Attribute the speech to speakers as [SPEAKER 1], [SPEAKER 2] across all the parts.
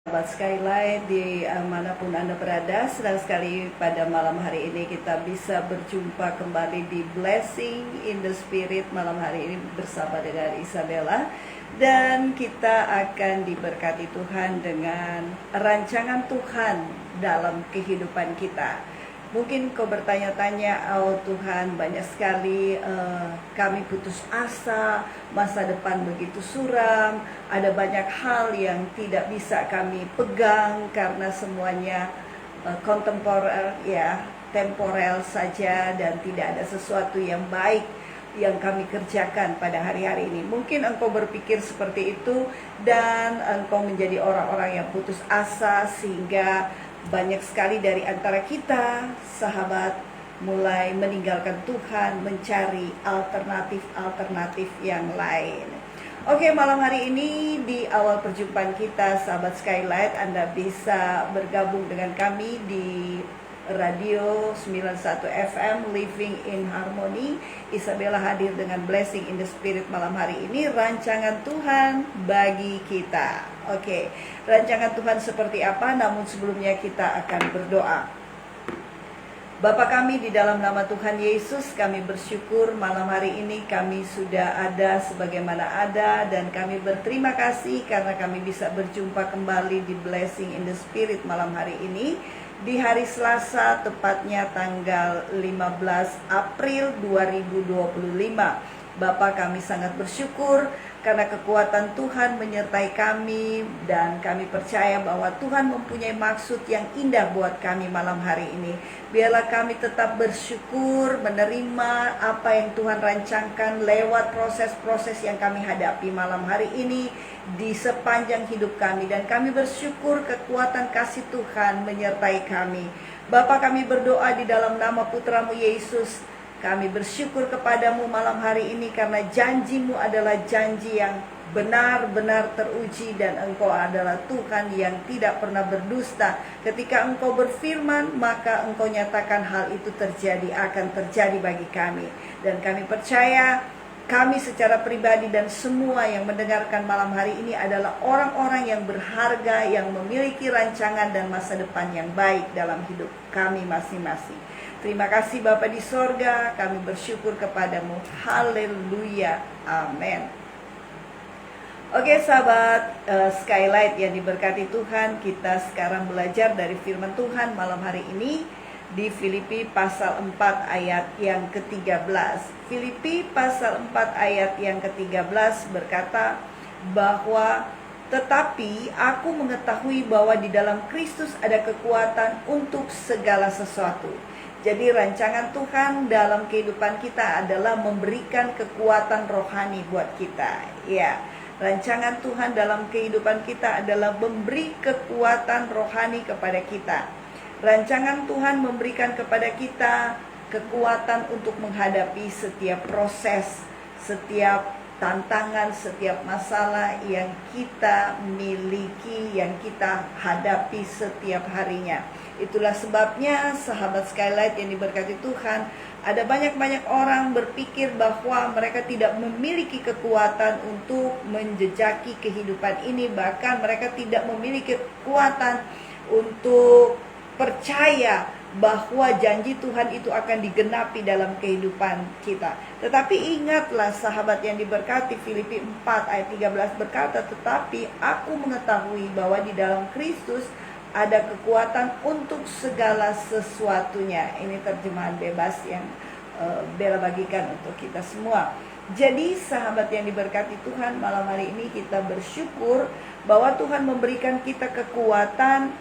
[SPEAKER 1] Sahabat Skylight manapun Anda berada, senang sekali pada malam hari ini kita bisa berjumpa kembali di Blessing in the Spirit malam hari ini bersama dengan Isabella. Dan kita akan diberkati Tuhan dengan rancangan Tuhan dalam kehidupan kita. Mungkin kau bertanya-tanya, oh Tuhan, banyak sekali kami putus asa, masa depan begitu suram, ada banyak hal yang tidak bisa kami pegang karena semuanya kontemporer, ya, temporer saja, dan tidak ada sesuatu yang baik yang kami kerjakan pada hari-hari ini. Mungkin engkau berpikir seperti itu dan engkau menjadi orang-orang yang putus asa, sehingga banyak sekali dari antara kita, sahabat, mulai meninggalkan Tuhan, mencari alternatif-alternatif yang lain. Oke, malam hari ini di awal perjumpaan kita, sahabat Skylight, Anda bisa bergabung dengan kami di Radio 91 FM Living in Harmony. Isabella hadir dengan Blessing in the Spirit malam hari ini, rancangan Tuhan bagi kita. Oke, rancangan Tuhan seperti apa? Namun sebelumnya kita akan berdoa. Bapa kami di dalam nama Tuhan Yesus, kami bersyukur malam hari ini kami sudah ada sebagaimana ada, dan kami berterima kasih karena kami bisa berjumpa kembali di Blessing in the Spirit malam hari ini di hari Selasa, tepatnya tanggal 15 April 2025. Bapa, kami sangat bersyukur karena kekuatan Tuhan menyertai kami, dan kami percaya bahwa Tuhan mempunyai maksud yang indah buat kami malam hari ini. Biarlah kami tetap bersyukur, menerima apa yang Tuhan rancangkan lewat proses-proses yang kami hadapi malam hari ini di sepanjang hidup kami, dan kami bersyukur kekuatan kasih Tuhan menyertai kami. Bapa, kami berdoa di dalam nama Putramu Yesus. Kami bersyukur kepadamu malam hari ini karena janjimu adalah janji yang benar-benar teruji, dan engkau adalah Tuhan yang tidak pernah berdusta. Ketika engkau berfirman, maka engkau nyatakan hal itu akan terjadi bagi kami. Dan kami percaya kami secara pribadi dan semua yang mendengarkan malam hari ini adalah orang-orang yang berharga, yang memiliki rancangan dan masa depan yang baik dalam hidup kami masing-masing. Terima kasih Bapa di sorga, kami bersyukur kepadamu. Haleluya, amin. Oke sahabat Skylight yang diberkati Tuhan, kita sekarang belajar dari firman Tuhan malam hari ini di Filipi pasal 4 ayat yang ke-13. Filipi pasal 4 ayat yang ke-13 berkata bahwa tetapi aku mengetahui bahwa di dalam Kristus ada kekuatan untuk segala sesuatu. Jadi rancangan Tuhan dalam kehidupan kita adalah memberikan kekuatan rohani buat kita. Ya, rancangan Tuhan dalam kehidupan kita adalah memberi kekuatan rohani kepada kita. Rancangan Tuhan memberikan kepada kita kekuatan untuk menghadapi setiap proses, setiap tantangan, setiap masalah yang kita miliki, yang kita hadapi setiap harinya. Itulah sebabnya sahabat Skylight yang diberkati Tuhan, ada banyak orang berpikir bahwa mereka tidak memiliki kekuatan untuk menjejaki kehidupan ini. Bahkan mereka tidak memiliki kekuatan untuk percaya bahwa janji Tuhan itu akan digenapi dalam kehidupan kita. Tetapi ingatlah sahabat yang diberkati, Filipi 4 ayat 13 berkata, tetapi aku mengetahui bahwa di dalam Kristus ada kekuatan untuk segala sesuatunya. Ini terjemahan bebas yang Bella bagikan untuk kita semua. Jadi sahabat yang diberkati Tuhan, malam hari ini kita bersyukur bahwa Tuhan memberikan kita kekuatan,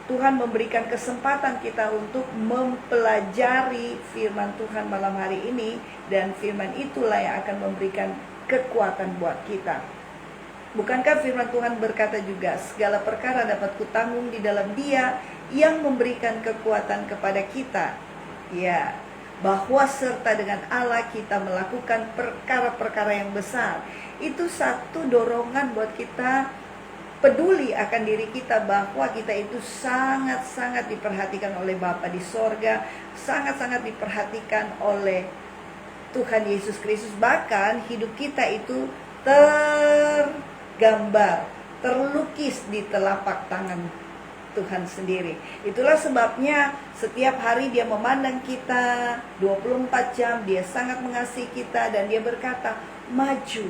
[SPEAKER 1] Tuhan memberikan kesempatan kita untuk mempelajari firman Tuhan malam hari ini, dan firman itulah yang akan memberikan kekuatan buat kita. Bukankah firman Tuhan berkata juga, segala perkara dapat kutanggung di dalam Dia yang memberikan kekuatan kepada kita. Ya, bahwa serta dengan Allah kita melakukan perkara-perkara yang besar. Itu satu dorongan buat kita peduli akan diri kita, bahwa kita itu sangat-sangat diperhatikan oleh Bapa di sorga, sangat-sangat diperhatikan oleh Tuhan Yesus Kristus. Bahkan hidup kita itu tergambar, terlukis di telapak tangan Tuhan sendiri. Itulah sebabnya setiap hari Dia memandang kita 24 jam, Dia sangat mengasihi kita, dan Dia berkata, maju,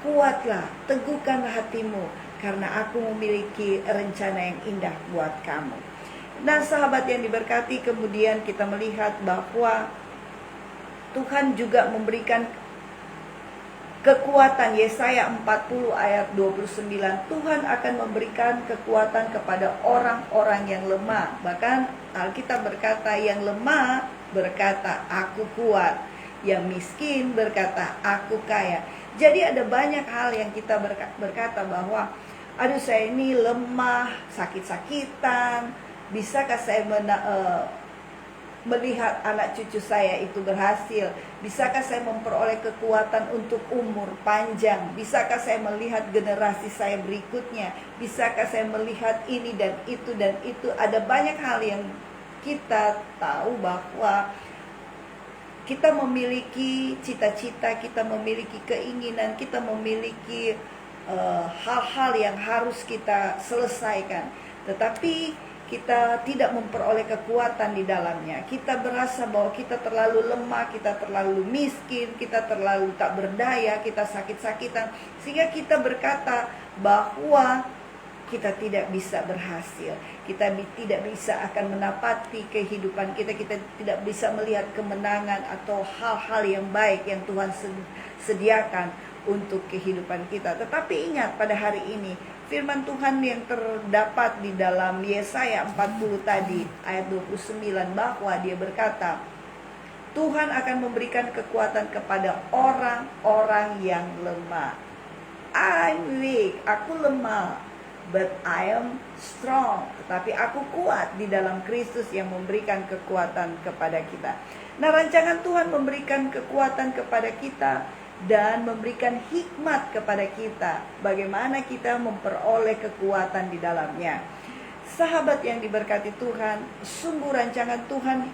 [SPEAKER 1] kuatlah, teguhkanlah hatimu, karena aku memiliki rencana yang indah buat kamu. Nah sahabat yang diberkati, kemudian kita melihat bahwa Tuhan juga memberikan kekuatan. Yesaya 40 ayat 29, Tuhan akan memberikan kekuatan kepada orang-orang yang lemah. Bahkan Alkitab berkata, yang lemah berkata, aku kuat. Yang miskin berkata, aku kaya. Jadi ada banyak hal yang kita berkata bahwa, aduh saya ini lemah, sakit-sakitan, bisakah saya melihat anak cucu saya itu berhasil? Bisakah saya memperoleh kekuatan untuk umur panjang? Bisakah saya melihat generasi saya berikutnya? Bisakah saya melihat ini dan itu dan itu? Ada banyak hal yang kita tahu bahwa kita memiliki cita-cita, kita memiliki keinginan, kita memiliki hal-hal yang harus kita selesaikan. Tetapi kita tidak memperoleh kekuatan di dalamnya. Kita berasa bahwa kita terlalu lemah, kita terlalu miskin, kita terlalu tak berdaya, kita sakit-sakitan, sehingga kita berkata bahwa kita tidak bisa berhasil, kita tidak bisa akan menapati kehidupan kita, kita tidak bisa melihat kemenangan atau hal-hal yang baik yang Tuhan sediakan untuk kehidupan kita. Tetapi ingat, pada hari ini firman Tuhan yang terdapat di dalam Yesaya 40 tadi ayat 29, bahwa Dia berkata, Tuhan akan memberikan kekuatan kepada orang-orang yang lemah. I'm weak, aku lemah, but I am strong. Tetapi aku kuat di dalam Kristus yang memberikan kekuatan kepada kita. Nah, rancangan Tuhan memberikan kekuatan kepada kita dan memberikan hikmat kepada kita, bagaimana kita memperoleh kekuatan di dalamnya. Sahabat yang diberkati Tuhan, sungguh rancangan Tuhan,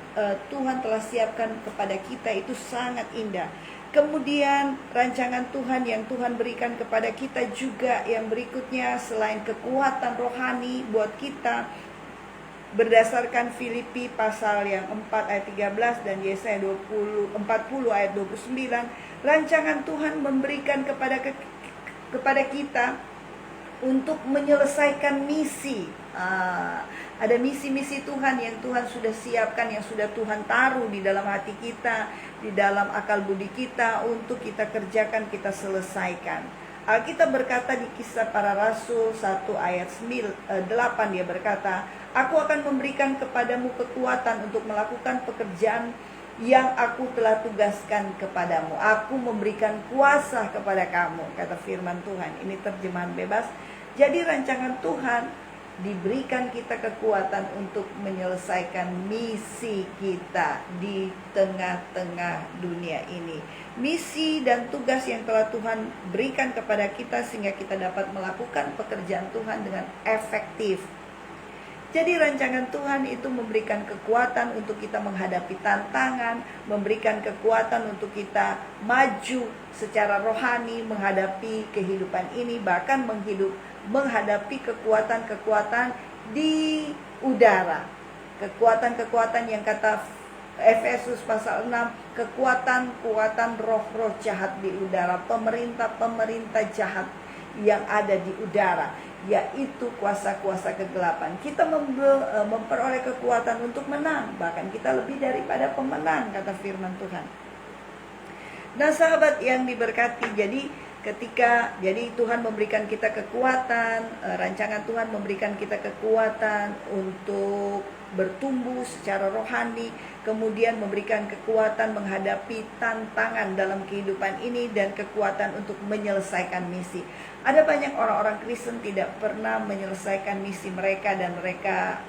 [SPEAKER 1] Tuhan telah siapkan kepada kita itu sangat indah. Kemudian rancangan Tuhan yang Tuhan berikan kepada kita juga yang berikutnya, selain kekuatan rohani buat kita, berdasarkan Filipi pasal yang 4 ayat 13 dan Yesaya 40 ayat 29, rancangan Tuhan memberikan kepada kita untuk menyelesaikan misi. Ada misi-misi Tuhan yang Tuhan sudah siapkan, yang sudah Tuhan taruh di dalam hati kita, di dalam akal budi kita, untuk kita kerjakan, kita selesaikan. Alkitab berkata di Kisah Para Rasul 1 ayat 8, Dia berkata, aku akan memberikan kepadamu kekuatan untuk melakukan pekerjaan yang aku telah tugaskan kepadamu. Aku memberikan kuasa kepada kamu, kata firman Tuhan. Ini terjemahan bebas. Jadi rancangan Tuhan diberikan kita kekuatan untuk menyelesaikan misi kita di tengah-tengah dunia ini. Misi dan tugas yang telah Tuhan berikan kepada kita sehingga kita dapat melakukan pekerjaan Tuhan dengan efektif. Jadi rancangan Tuhan itu memberikan kekuatan untuk kita menghadapi tantangan, memberikan kekuatan untuk kita maju secara rohani menghadapi kehidupan ini, bahkan menghadapi kekuatan-kekuatan di udara. Kekuatan-kekuatan yang kata Efesus pasal 6, kekuatan-kekuatan roh-roh jahat di udara, pemerintah-pemerintah jahat yang ada di udara, yaitu kuasa-kuasa kegelapan. Kita memperoleh kekuatan untuk menang, bahkan kita lebih daripada pemenang, kata firman Tuhan. Nah sahabat yang diberkati, jadi Tuhan memberikan kita kekuatan, rancangan Tuhan memberikan kita kekuatan untuk bertumbuh secara rohani, kemudian memberikan kekuatan menghadapi tantangan dalam kehidupan ini, dan kekuatan untuk menyelesaikan misi. Ada banyak orang-orang Kristen tidak pernah menyelesaikan misi mereka, dan mereka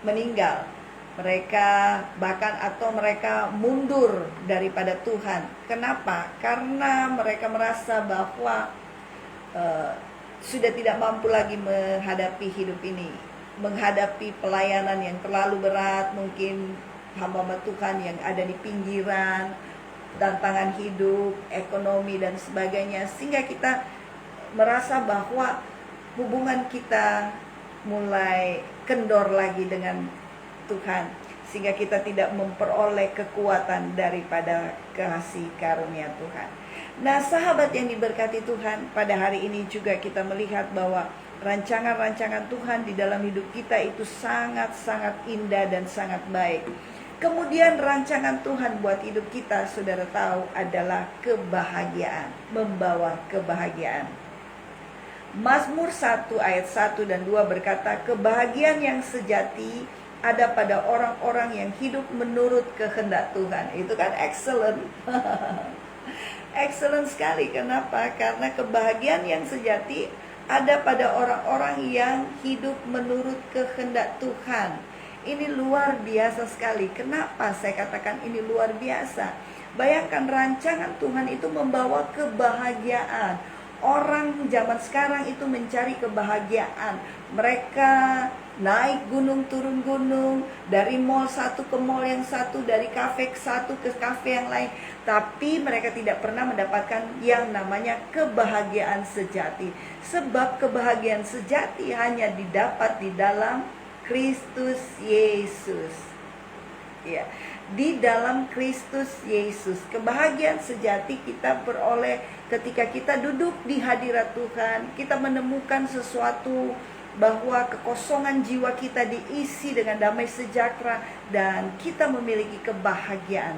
[SPEAKER 1] meninggal. Mereka mereka mundur daripada Tuhan. Kenapa? Karena mereka merasa bahwa sudah tidak mampu lagi menghadapi hidup ini, menghadapi pelayanan yang terlalu berat, mungkin hamba-hamba Tuhan yang ada di pinggiran, tantangan hidup, ekonomi dan sebagainya, sehingga kita merasa bahwa hubungan kita mulai kendor lagi dengan Tuhan, sehingga kita tidak memperoleh kekuatan daripada kasih karunia Tuhan. Nah, sahabat yang diberkati Tuhan, pada hari ini juga kita melihat bahwa rancangan-rancangan Tuhan di dalam hidup kita itu sangat-sangat indah dan sangat baik. Kemudian rancangan Tuhan buat hidup kita, saudara tahu, adalah kebahagiaan, membawa kebahagiaan. Mazmur 1 ayat 1 dan 2 berkata, kebahagiaan yang sejati ada pada orang-orang yang hidup menurut kehendak Tuhan. Itu kan excellent. Excellent sekali. Kenapa? Karena kebahagiaan yang sejati ada pada orang-orang yang hidup menurut kehendak Tuhan. Ini luar biasa sekali. Kenapa saya katakan ini luar biasa? Bayangkan, rancangan Tuhan itu membawa kebahagiaan. Orang zaman sekarang itu mencari kebahagiaan. Mereka naik gunung, turun gunung, dari mall satu ke mall yang satu, dari kafe satu ke kafe yang lain. Tapi mereka tidak pernah mendapatkan yang namanya kebahagiaan sejati. Sebab kebahagiaan sejati hanya didapat di dalam Kristus Yesus. Ya, di dalam Kristus Yesus. Kebahagiaan sejati kita peroleh ketika kita duduk di hadirat Tuhan. Kita menemukan sesuatu, bahwa kekosongan jiwa kita diisi dengan damai sejahtera dan kita memiliki kebahagiaan.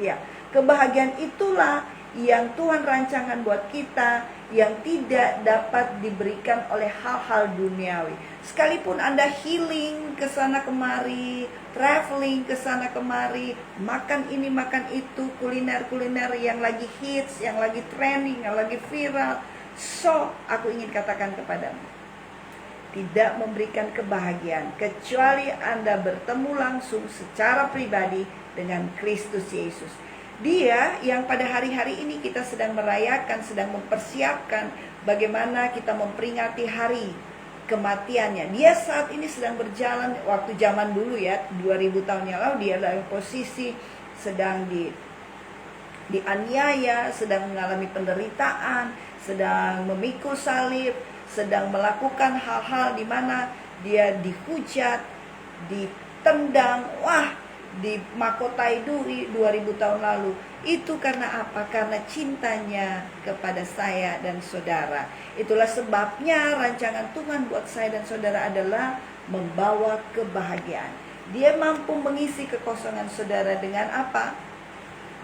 [SPEAKER 1] Ya, kebahagiaan itulah yang Tuhan rancangan buat kita, yang tidak dapat diberikan oleh hal-hal duniawi. Sekalipun Anda healing ke sana kemari, traveling ke sana kemari, makan ini makan itu, kuliner-kuliner yang lagi hits, yang lagi trending, yang lagi viral. So, aku ingin katakan kepadamu, tidak memberikan kebahagiaan kecuali Anda bertemu langsung secara pribadi dengan Kristus Yesus. Dia yang pada hari-hari ini kita sedang merayakan, sedang mempersiapkan bagaimana kita memperingati hari kematiannya. Dia saat ini sedang berjalan, waktu zaman dulu ya, 2000 tahun yang lalu, dia dalam posisi sedang dianiaya, sedang mengalami penderitaan, sedang memikul salib, sedang melakukan hal-hal di mana dia dihujat, ditendang, dimakotai duri 2000 tahun lalu. Itu karena apa? Karena cintanya kepada saya dan saudara. Itulah sebabnya rancangan Tuhan buat saya dan saudara adalah membawa kebahagiaan. Dia mampu mengisi kekosongan saudara dengan apa?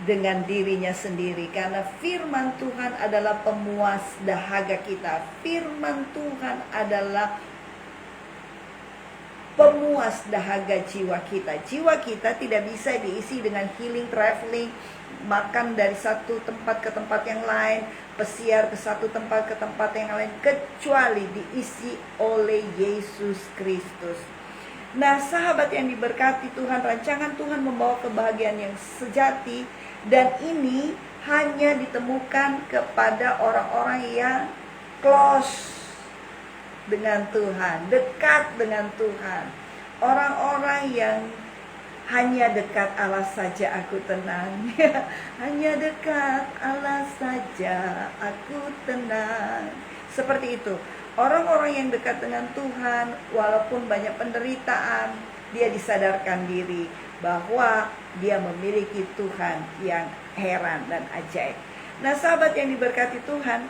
[SPEAKER 1] Dengan dirinya sendiri. Karena firman Tuhan adalah pemuas dahaga kita. Firman Tuhan adalah pemuas dahaga jiwa kita. Jiwa kita tidak bisa diisi dengan healing, traveling, makan dari satu tempat ke tempat yang lain, pesiar ke satu tempat ke tempat yang lain, kecuali diisi oleh Yesus Kristus. Nah, sahabat yang diberkati Tuhan, rancangan Tuhan membawa kebahagiaan yang sejati, dan ini hanya ditemukan kepada orang-orang yang close dengan Tuhan, dekat dengan Tuhan. Orang-orang yang hanya dekat Allah saja aku tenang. Hanya dekat Allah saja aku tenang. Seperti itu. Orang-orang yang dekat dengan Tuhan, walaupun banyak penderitaan, dia disadarkan diri bahwa dia memiliki Tuhan yang heran dan ajaib. Nah, sahabat yang diberkati Tuhan,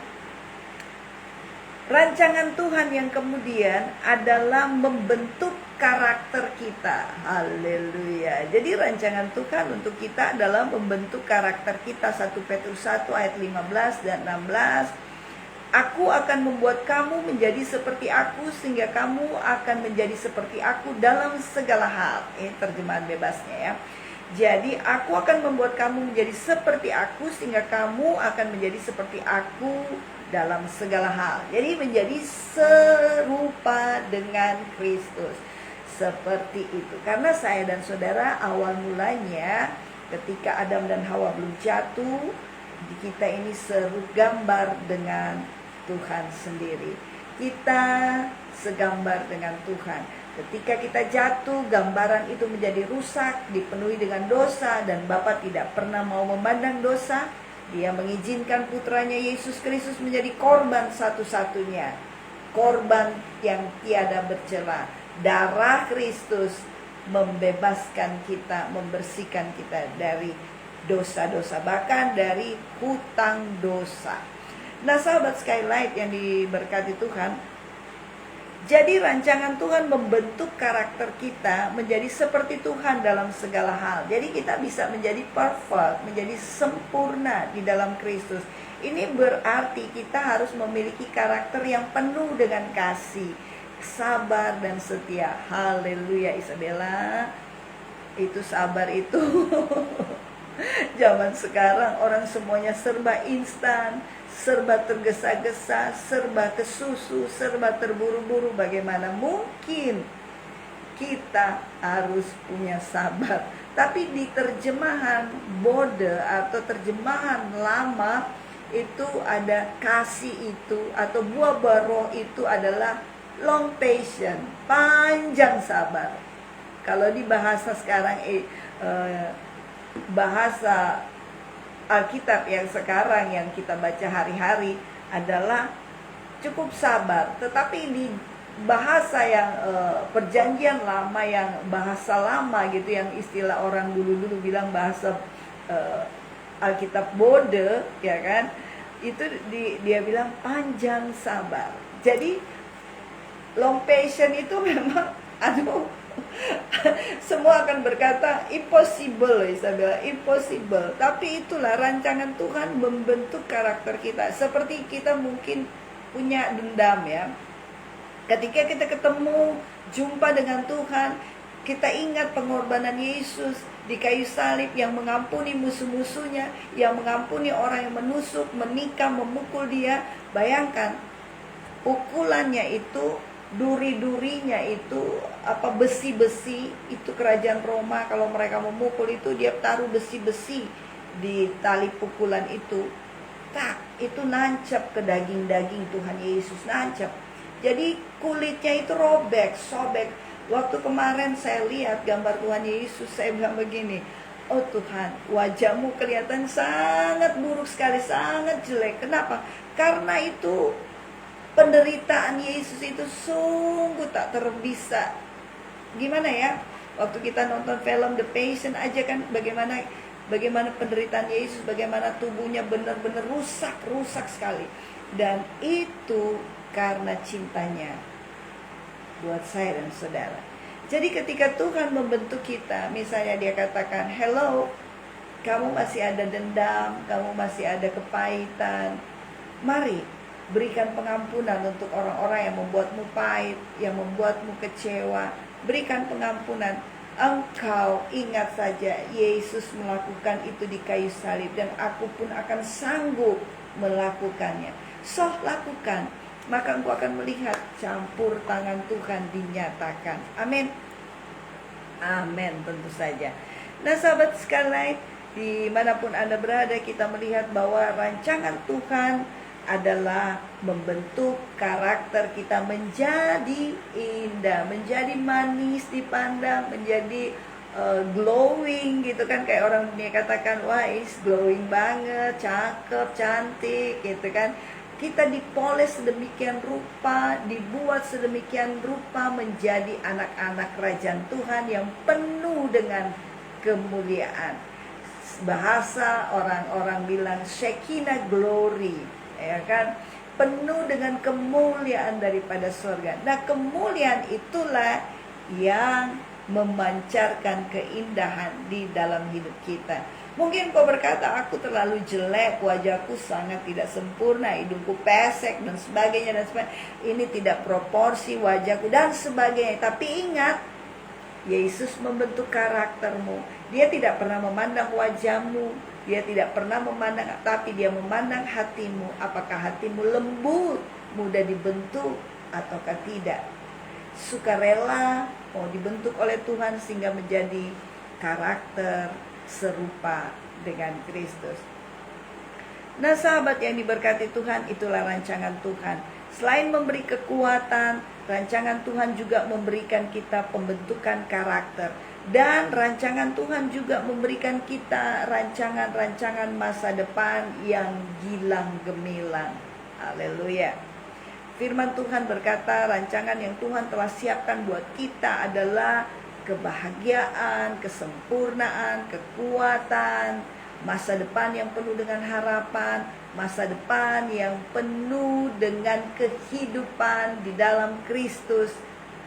[SPEAKER 1] rancangan Tuhan yang kemudian adalah membentuk karakter kita. Haleluya. Jadi rancangan Tuhan untuk kita adalah membentuk karakter kita. 1 Petrus 1 ayat 15 dan 16. Aku akan membuat kamu menjadi seperti aku, sehingga kamu akan menjadi seperti aku dalam segala hal. Ini terjemahan bebasnya ya. Jadi aku akan membuat kamu menjadi seperti aku, sehingga kamu akan menjadi seperti aku dalam segala hal. Jadi menjadi serupa dengan Kristus. Seperti itu. Karena saya dan saudara awal mulanya ketika Adam dan Hawa belum jatuh, kita ini segambar dengan Tuhan sendiri. Kita segambar dengan Tuhan. Ketika kita jatuh, gambaran itu menjadi rusak, dipenuhi dengan dosa, dan Bapa tidak pernah mau memandang dosa. Dia mengizinkan putranya Yesus Kristus menjadi korban satu-satunya, korban yang tiada bercela. Darah Kristus membebaskan kita, membersihkan kita dari dosa-dosa, bahkan dari hutang dosa. Nah sahabat Skylight yang diberkati Tuhan, jadi rancangan Tuhan membentuk karakter kita menjadi seperti Tuhan dalam segala hal. Jadi kita bisa menjadi perfect, menjadi sempurna di dalam Kristus. Ini berarti kita harus memiliki karakter yang penuh dengan kasih, sabar dan setia. Haleluya Isabella. Itu sabar itu. Zaman sekarang orang semuanya serba instan, serba tergesa-gesa, serba kesusu, serba terburu-buru. Bagaimana mungkin kita harus punya sabar? Tapi di terjemahan Bode atau terjemahan lama itu ada kasih itu, atau buah baroh itu adalah long patience, panjang sabar. Kalau di bahasa sekarang bahasa Alkitab yang sekarang yang kita baca hari-hari adalah cukup sabar. Tetapi di bahasa yang perjanjian lama, yang bahasa lama gitu, yang istilah orang dulu-dulu bilang bahasa Alkitab Bode, ya kan, itu dia bilang panjang sabar. Jadi long patience itu memang semua akan berkata impossible, Isabella, impossible. Tapi itulah rancangan Tuhan membentuk karakter kita. Seperti kita mungkin punya dendam ya. Ketika kita ketemu, jumpa dengan Tuhan, kita ingat pengorbanan Yesus di kayu salib yang mengampuni musuh-musuhnya, yang mengampuni orang yang menusuk, menikam, memukul dia. Bayangkan, pukulannya itu, duri-durinya itu, besi-besi itu, kerajaan Roma kalau mereka memukul itu, dia taruh besi-besi di tali pukulan itu. Tak, itu nancap ke daging-daging Tuhan Yesus, nancap. Jadi kulitnya itu robek, sobek. Waktu kemarin saya lihat gambar Tuhan Yesus, saya bilang begini, oh Tuhan, wajahmu kelihatan sangat buruk sekali, sangat jelek. Kenapa? Karena itu penderitaan Yesus itu sungguh tak terbisa. Gimana ya? Waktu kita nonton film The Passion aja kan, bagaimana penderitaan Yesus, bagaimana tubuhnya benar-benar rusak sekali. Dan itu karena cintanya buat saya dan saudara. Jadi ketika Tuhan membentuk kita, misalnya dia katakan, hello, kamu masih ada dendam, kamu masih ada kepahitan, mari berikan pengampunan untuk orang-orang yang membuatmu pahit, yang membuatmu kecewa. Berikan pengampunan. Engkau ingat saja, Yesus melakukan itu di kayu salib, dan aku pun akan sanggup melakukannya. So, lakukan, maka engkau akan melihat campur tangan Tuhan dinyatakan. Amin. Amin, tentu saja. Nah sahabat sekalian, dimanapun Anda berada, kita melihat bahwa rancangan Tuhan adalah membentuk karakter kita menjadi indah, menjadi manis dipandang, menjadi glowing gitu kan. Kayak orang dunia katakan, wah is glowing banget, cakep, cantik gitu kan. Kita dipoles sedemikian rupa, dibuat sedemikian rupa menjadi anak-anak kerajaan Tuhan yang penuh dengan kemuliaan. Bahasa orang-orang bilang Shekinah glory, ya kan, penuh dengan kemuliaan daripada surga. Nah, kemuliaan itulah yang memancarkan keindahan di dalam hidup kita. Mungkin kau berkata, aku terlalu jelek, wajahku sangat tidak sempurna, hidungku pesek dan sebagainya, ini tidak proporsi wajahku dan sebagainya. Tapi ingat, Yesus membentuk karaktermu. Dia tidak pernah memandang wajahmu, dia tidak pernah memandang, tapi dia memandang hatimu. Apakah hatimu lembut, mudah dibentuk ataukah tidak? Sukarela mau dibentuk oleh Tuhan sehingga menjadi karakter serupa dengan Kristus. Nah sahabat yang diberkati Tuhan, itulah rancangan Tuhan. Selain memberi kekuatan, rancangan Tuhan juga memberikan kita pembentukan karakter. Dan rancangan Tuhan juga memberikan kita rancangan-rancangan masa depan yang gilang gemilang. Haleluya. Firman Tuhan berkata, rancangan yang Tuhan telah siapkan buat kita adalah kebahagiaan, kesempurnaan, kekuatan, masa depan yang penuh dengan harapan, masa depan yang penuh dengan kehidupan di dalam Kristus.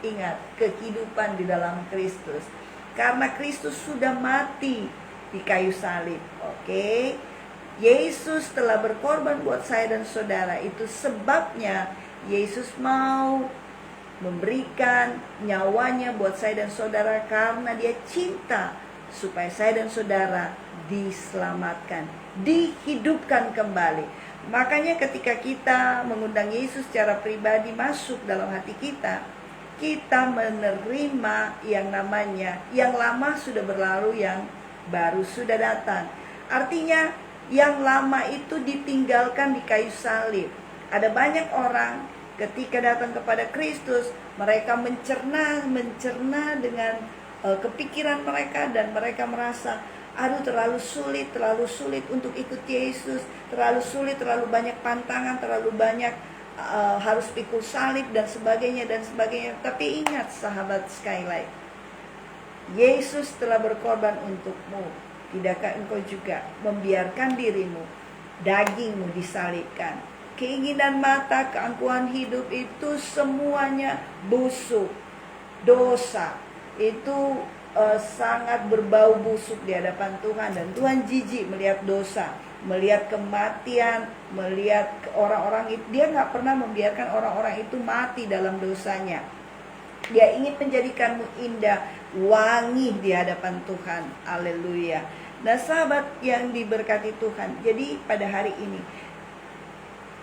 [SPEAKER 1] Ingat, kehidupan di dalam Kristus. Karena Kristus sudah mati di kayu salib. Oke. Yesus telah berkorban buat saya dan saudara. Itu sebabnya Yesus mau memberikan nyawanya buat saya dan saudara, karena dia cinta supaya saya dan saudara diselamatkan, dihidupkan kembali. Makanya ketika kita mengundang Yesus secara pribadi masuk dalam hati kita, kita menerima yang namanya yang lama sudah berlalu, yang baru sudah datang. Artinya yang lama itu ditinggalkan di kayu salib. Ada banyak orang ketika datang kepada Kristus, mereka mencerna dengan kepikiran mereka, dan mereka merasa, aduh terlalu sulit untuk ikut Yesus, terlalu sulit, terlalu banyak pantangan, terlalu banyak harus pikul salib dan sebagainya. Tapi ingat sahabat Skylight, Yesus telah berkorban untukmu. Tidakkah engkau juga membiarkan dirimu, dagingmu disalibkan? Keinginan mata, keangkuhan hidup itu semuanya busuk. Dosa itu sangat berbau busuk di hadapan Tuhan. Dan Tuhan jijik melihat dosa, melihat kematian, melihat orang-orang itu. Dia gak pernah membiarkan orang-orang itu mati dalam dosanya. Dia ingin menjadikanmu indah, wangi di hadapan Tuhan. Haleluya. Nah sahabat yang diberkati Tuhan, jadi pada hari ini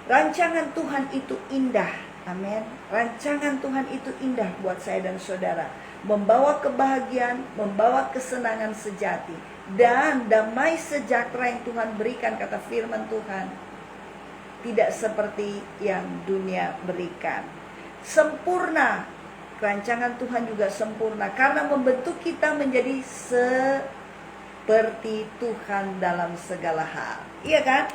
[SPEAKER 1] rancangan Tuhan itu indah. Amin. Rancangan Tuhan itu indah buat saya dan saudara. Membawa kebahagiaan, membawa kesenangan sejati, dan damai sejahtera yang Tuhan berikan, kata firman Tuhan, tidak seperti yang dunia berikan. Sempurna. Rancangan Tuhan juga sempurna karena membentuk kita menjadi seperti Tuhan dalam segala hal. Iya kan?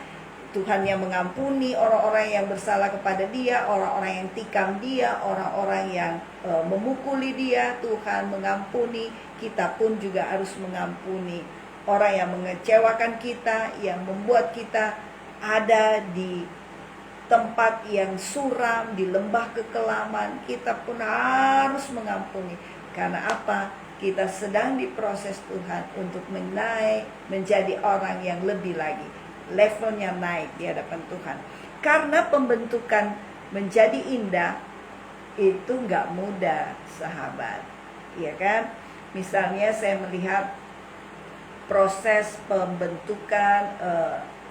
[SPEAKER 1] Tuhan yang mengampuni orang-orang yang bersalah kepada dia, orang-orang yang tikam dia, orang-orang yang memukuli dia. Tuhan mengampuni, kita pun juga harus mengampuni orang yang mengecewakan kita, yang membuat kita ada di tempat yang suram, di lembah kekelaman. Kita pun harus mengampuni. Karena apa? Kita sedang diproses Tuhan untuk menaik menjadi orang yang lebih lagi, levelnya naik di hadapan Tuhan. Karena pembentukan menjadi indah itu gak mudah, sahabat. Iya kan? Misalnya saya melihat proses pembentukan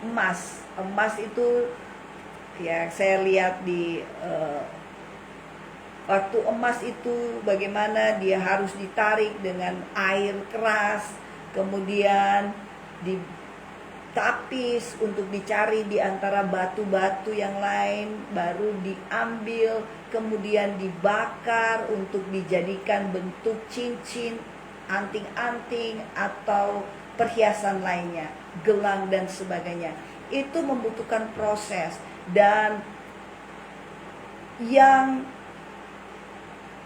[SPEAKER 1] emas. Emas itu ya saya lihat di waktu emas itu bagaimana dia harus ditarik dengan air keras, kemudian ditapis untuk dicari di antara batu-batu yang lain, baru diambil, kemudian dibakar untuk dijadikan bentuk cincin, anting-anting atau perhiasan lainnya, gelang dan sebagainya. Itu membutuhkan proses. Dan yang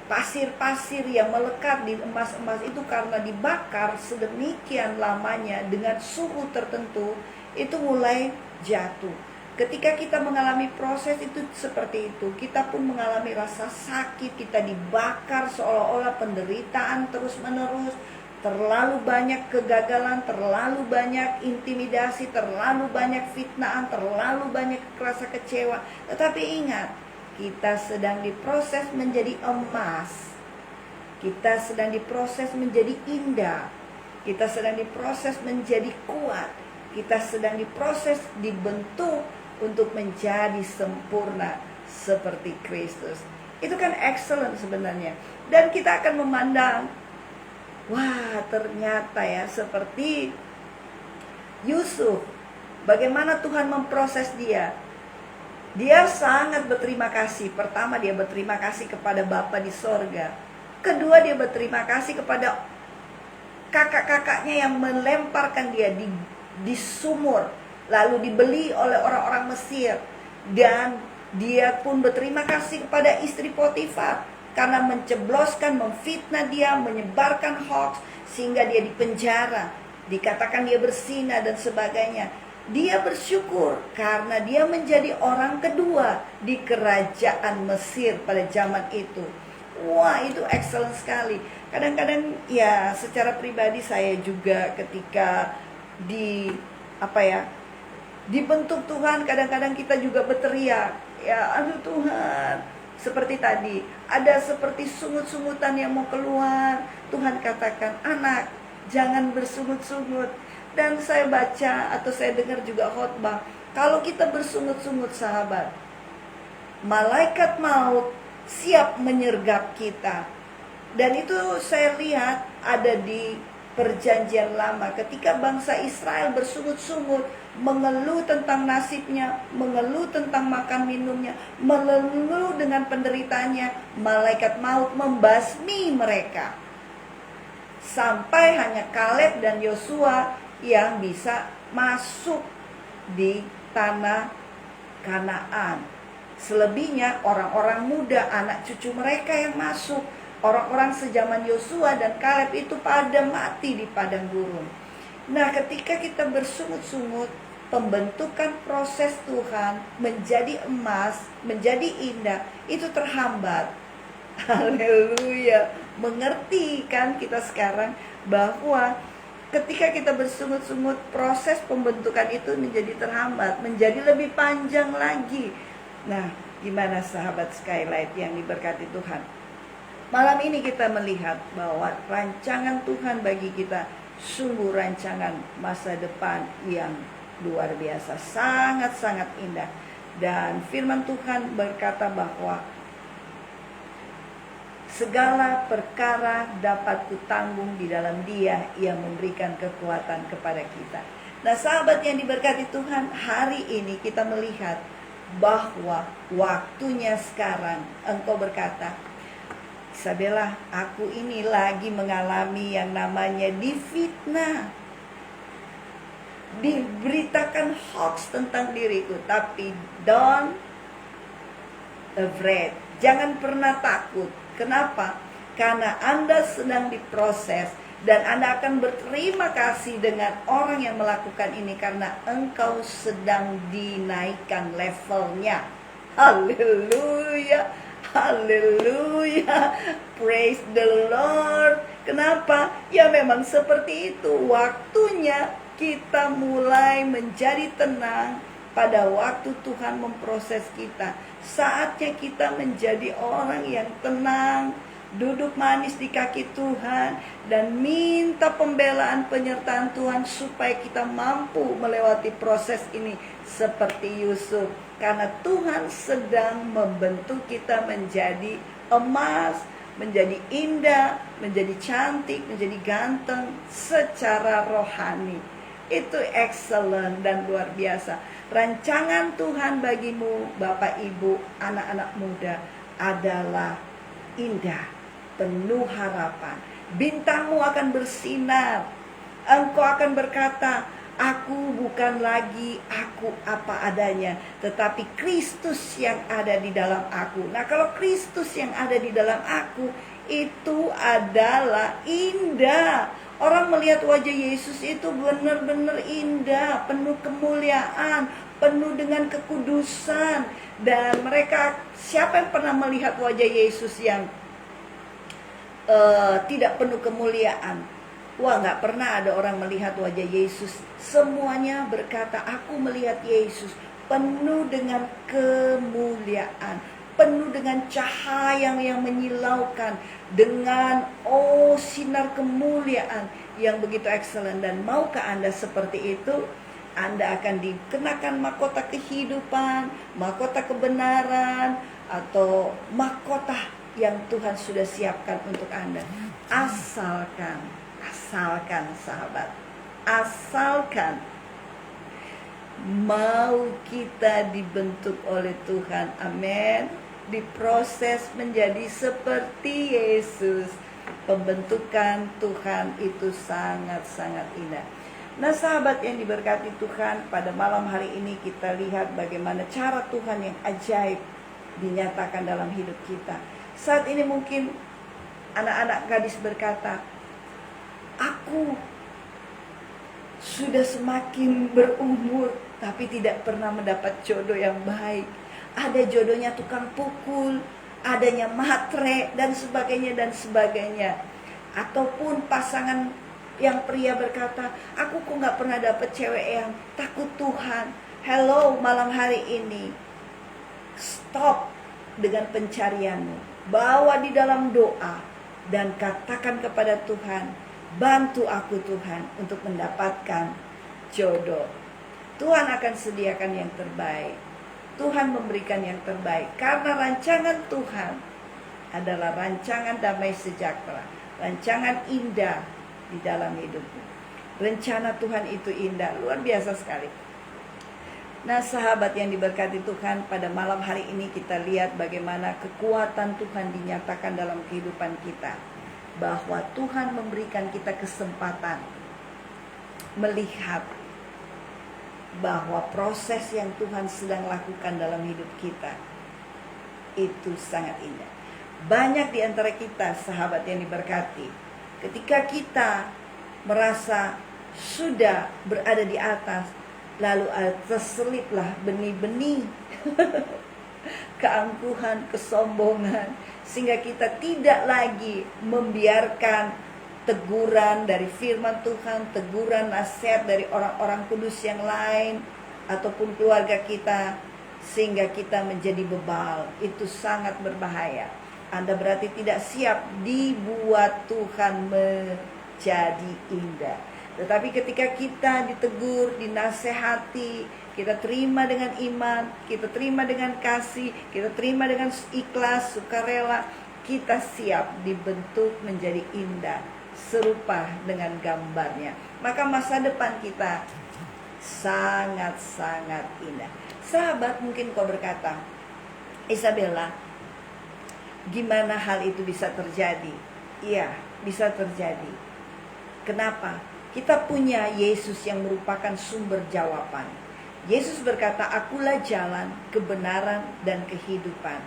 [SPEAKER 1] pasir-pasir yang melekat di emas-emas itu karena dibakar sedemikian lamanya dengan suhu tertentu, itu mulai jatuh. Ketika kita mengalami proses itu seperti itu, kita pun mengalami rasa sakit, kita dibakar seolah-olah penderitaan terus-menerus. Terlalu banyak kegagalan, terlalu banyak intimidasi, terlalu banyak fitnaan, terlalu banyak rasa kecewa. Tetapi ingat, kita sedang diproses menjadi emas. Kita sedang diproses menjadi indah. Kita sedang diproses menjadi kuat. Kita sedang diproses, dibentuk untuk menjadi sempurna seperti Kristus. Itu kan excellent sebenarnya. Dan kita akan memandang, wah ternyata ya seperti Yusuf, bagaimana Tuhan memproses dia. Dia sangat berterima kasih. Pertama, dia berterima kasih kepada Bapa di sorga. Kedua, dia berterima kasih kepada kakak-kakaknya yang melemparkan dia di sumur, lalu dibeli oleh orang-orang Mesir. Dan dia pun berterima kasih kepada istri Potifar karena mencebloskan, memfitnah dia, menyebarkan hoax sehingga dia dipenjara, dikatakan dia berzina dan sebagainya. Dia bersyukur karena dia menjadi orang kedua di kerajaan Mesir pada zaman itu. Wah, itu excellent sekali. Kadang-kadang ya secara pribadi saya juga ketika dibentuk Tuhan, kadang-kadang kita juga berteriak, ya aduh Tuhan, seperti tadi ada seperti sungut-sungutan yang mau keluar. Tuhan katakan, anak, jangan bersungut-sungut. Dan saya baca atau saya dengar juga khotbah, kalau kita bersungut-sungut sahabat, malaikat maut siap menyergap kita. Dan itu saya lihat ada di perjanjian lama, ketika bangsa Israel bersungut-sungut, mengeluh tentang nasibnya, mengeluh tentang makan minumnya, mengeluh dengan penderitaannya, malaikat maut membasmi mereka. Sampai hanya Kaleb dan Yosua yang bisa masuk di tanah Kanaan. Selebihnya orang-orang muda, anak cucu mereka yang masuk. Orang-orang sejaman Yosua dan Kaleb itu pada mati di padang gurun. Nah, ketika kita bersungut-sungut, pembentukan proses Tuhan menjadi emas, menjadi indah, itu terhambat. Haleluya. Mengerti kan kita sekarang bahwa ketika kita bersungut-sungut, proses pembentukan itu menjadi terhambat, menjadi lebih panjang lagi. Nah, gimana sahabat Skylight yang diberkati Tuhan? Malam ini kita melihat bahwa rancangan Tuhan bagi kita sungguh rancangan masa depan yang luar biasa, sangat-sangat indah. Dan firman Tuhan berkata bahwa segala perkara dapat kutanggung di dalam Dia yang memberikan kekuatan kepada kita. Nah, sahabat yang diberkati Tuhan, hari ini kita melihat bahwa waktunya sekarang. Engkau berkata, Isabella, aku ini lagi mengalami yang namanya difitnah, diberitakan hoax tentang diriku. Tapi don't afraid, jangan pernah takut. Kenapa? Karena Anda sedang diproses, dan Anda akan berterima kasih dengan orang yang melakukan ini, karena engkau sedang dinaikkan levelnya. Haleluya, haleluya, praise the Lord. Kenapa? Ya memang seperti itu. Waktunya kita mulai menjadi tenang pada waktu Tuhan memproses kita. Saatnya kita menjadi orang yang tenang, duduk manis di kaki Tuhan, dan minta pembelaan penyertaan Tuhan supaya kita mampu melewati proses ini seperti Yusuf. Karena Tuhan sedang membentuk kita menjadi emas, menjadi indah, menjadi cantik, menjadi ganteng secara rohani. Itu excellent dan luar biasa. Rancangan Tuhan bagimu, Bapak Ibu, anak-anak muda, adalah indah, penuh harapan. Bintangmu akan bersinar. Engkau akan berkata, aku bukan lagi aku apa adanya, tetapi Kristus yang ada di dalam aku. Nah, kalau Kristus yang ada di dalam aku, itu adalah indah. Orang melihat wajah Yesus itu benar-benar indah, penuh kemuliaan, penuh dengan kekudusan. Dan mereka, siapa yang pernah melihat wajah Yesus yang tidak penuh kemuliaan? Wah, gak pernah ada orang melihat wajah Yesus. Semuanya berkata, aku melihat Yesus penuh dengan kemuliaan, penuh dengan cahaya yang menyilaukan, dengan sinar kemuliaan yang begitu excellent. Dan maukah Anda seperti itu? Anda akan dikenakan mahkota kehidupan, mahkota kebenaran, atau mahkota yang Tuhan sudah siapkan untuk Anda. Asalkan sahabat, asalkan Mau kita dibentuk oleh Tuhan, amin. Diproses menjadi seperti Yesus. Pembentukan Tuhan itu sangat-sangat indah. Nah sahabat yang diberkati Tuhan, pada malam hari ini kita lihat bagaimana cara Tuhan yang ajaib dinyatakan dalam hidup kita. Saat ini mungkin anak-anak gadis berkata, aku sudah semakin berumur tapi tidak pernah mendapat jodoh yang baik. Ada jodohnya tukang pukul, adanya matre dan sebagainya. Ataupun pasangan yang pria berkata, aku kok gak pernah dapat cewek yang takut Tuhan. Hello, malam hari ini stop dengan pencarianmu, bawa di dalam doa dan katakan kepada Tuhan, bantu aku Tuhan untuk mendapatkan jodoh. Tuhan akan sediakan yang terbaik. Tuhan memberikan yang terbaik. Karena rancangan Tuhan adalah rancangan damai sejahtera, rancangan indah di dalam hidupmu. Rencana Tuhan itu indah, luar biasa sekali. Nah sahabat yang diberkati Tuhan, pada malam hari ini kita lihat bagaimana kekuatan Tuhan dinyatakan dalam kehidupan kita. Bahwa Tuhan memberikan kita kesempatan melihat bahwa proses yang Tuhan sedang lakukan dalam hidup kita itu sangat indah. Banyak di antara kita sahabat yang diberkati, ketika kita merasa sudah berada di atas, lalu terseliplah benih-benih keangkuhan, kesombongan, sehingga kita tidak lagi membiarkan teguran dari firman Tuhan, teguran nasihat dari orang-orang kudus yang lain ataupun keluarga kita, sehingga kita menjadi bebal. Itu sangat berbahaya. Anda berarti tidak siap dibuat Tuhan menjadi indah. Tetapi ketika kita ditegur, dinasehati, kita terima dengan iman, kita terima dengan kasih, kita terima dengan ikhlas, sukarela, kita siap dibentuk menjadi indah, serupa dengan gambarnya. Maka masa depan kita sangat-sangat indah. Sahabat, mungkin kau berkata, Isabella, gimana hal itu bisa terjadi? Iya, bisa terjadi. Kenapa? Kita punya Yesus yang merupakan sumber jawaban. Yesus berkata, akulah jalan, kebenaran, dan kehidupan.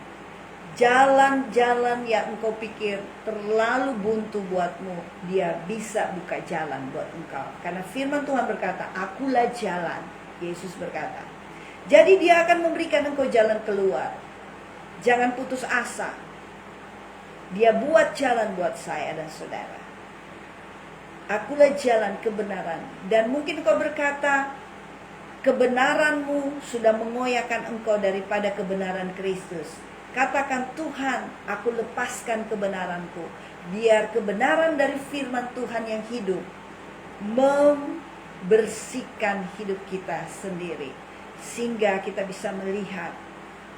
[SPEAKER 1] Jalan-jalan yang engkau pikir terlalu buntu buatmu, dia bisa buka jalan buat engkau. Karena firman Tuhan berkata, akulah jalan. Yesus berkata. Jadi dia akan memberikan engkau jalan keluar. Jangan putus asa. Dia buat jalan buat saya dan saudara. Akulah jalan kebenaran. Dan mungkin kau berkata, kebenaranmu sudah mengoyakkan engkau daripada kebenaran Kristus. Katakan, Tuhan, aku lepaskan kebenaranku. Biar kebenaran dari firman Tuhan yang hidup membersihkan hidup kita sendiri. Sehingga kita bisa melihat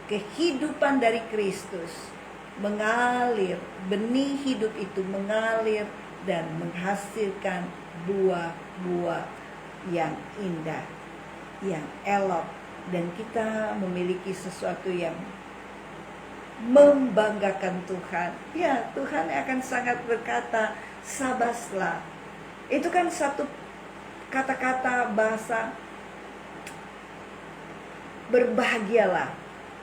[SPEAKER 1] kehidupan dari Kristus mengalir, benih hidup itu mengalir dan menghasilkan buah-buah yang indah, yang elok, dan kita memiliki sesuatu yang membanggakan Tuhan. Ya, Tuhan akan sangat berkata, sabaslah. Itu kan satu kata-kata bahasa, berbahagialah.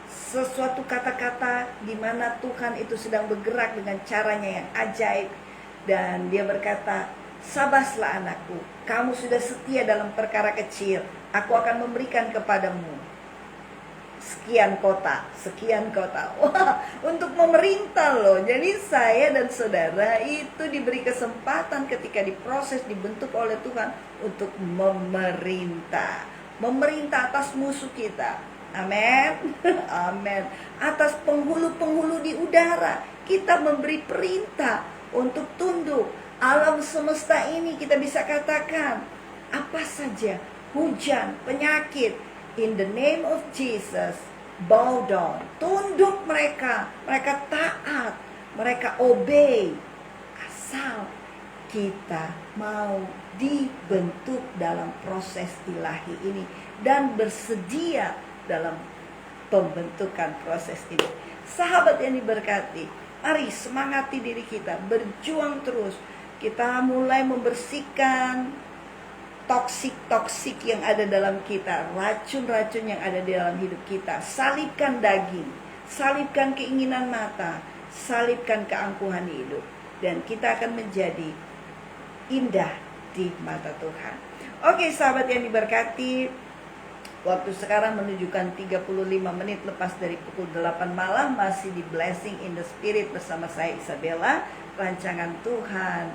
[SPEAKER 1] Sesuatu kata-kata di mana Tuhan itu sedang bergerak dengan caranya yang ajaib. Dan dia berkata, sabaslah anakku, kamu sudah setia dalam perkara kecil, aku akan memberikan kepadamu sekian kota. Wah, untuk memerintah loh. Jadi saya dan saudara itu diberi kesempatan ketika diproses, dibentuk oleh Tuhan untuk memerintah. Memerintah atas musuh kita. Amin. Amin. Atas penghulu-penghulu di udara, kita memberi perintah untuk tunduk. Alam semesta ini kita bisa katakan apa saja, hujan, penyakit, in the name of Jesus, bow down. Tunduk mereka taat, mereka obey. Asal kita mau dibentuk dalam proses ilahi ini dan bersedia dalam pembentukan proses ini. Sahabat yang diberkati, mari semangati diri kita, berjuang terus. Kita mulai membersihkan toksik-toksik yang ada dalam kita, racun-racun yang ada di dalam hidup kita. Salibkan daging, salibkan keinginan mata, salibkan keangkuhan hidup, dan kita akan menjadi indah di mata Tuhan. Oke sahabat yang diberkati, waktu sekarang menunjukkan 35 menit lepas dari pukul 8 malam, masih di Blessing in the Spirit bersama saya Isabella. Rancangan Tuhan